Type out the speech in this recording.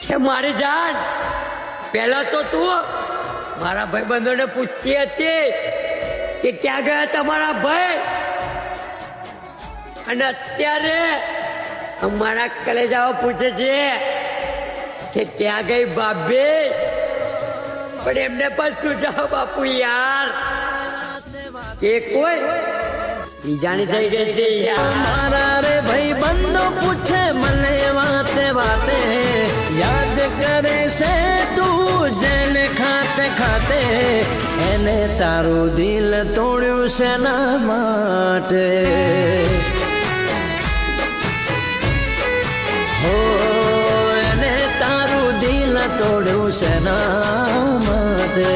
કે મારી જાન પહેલા તો તું મારા ભાઈબંધોને પૂછતી હતી કે ક્યાં ગયા તમારા ભાઈ, અને અત્યારે અમારા કલેજાઓ પૂછે છે કે ક્યાં ગઈ ભાભી. પણ એમને પણ શું જાઓ બાપુ યાર, કે કોઈ બીજાની થઈ ગઈ છે યાર. મારા રે ભાઈ બંધો પૂછે મને વાતે વાતે, યાદ કરે છે તું જેને ખાતે ખાતે, એને તારું દિલ તોડ્યું છે ના માટે. હો એને તારું દિલ તોડ્યું છે ના માટે.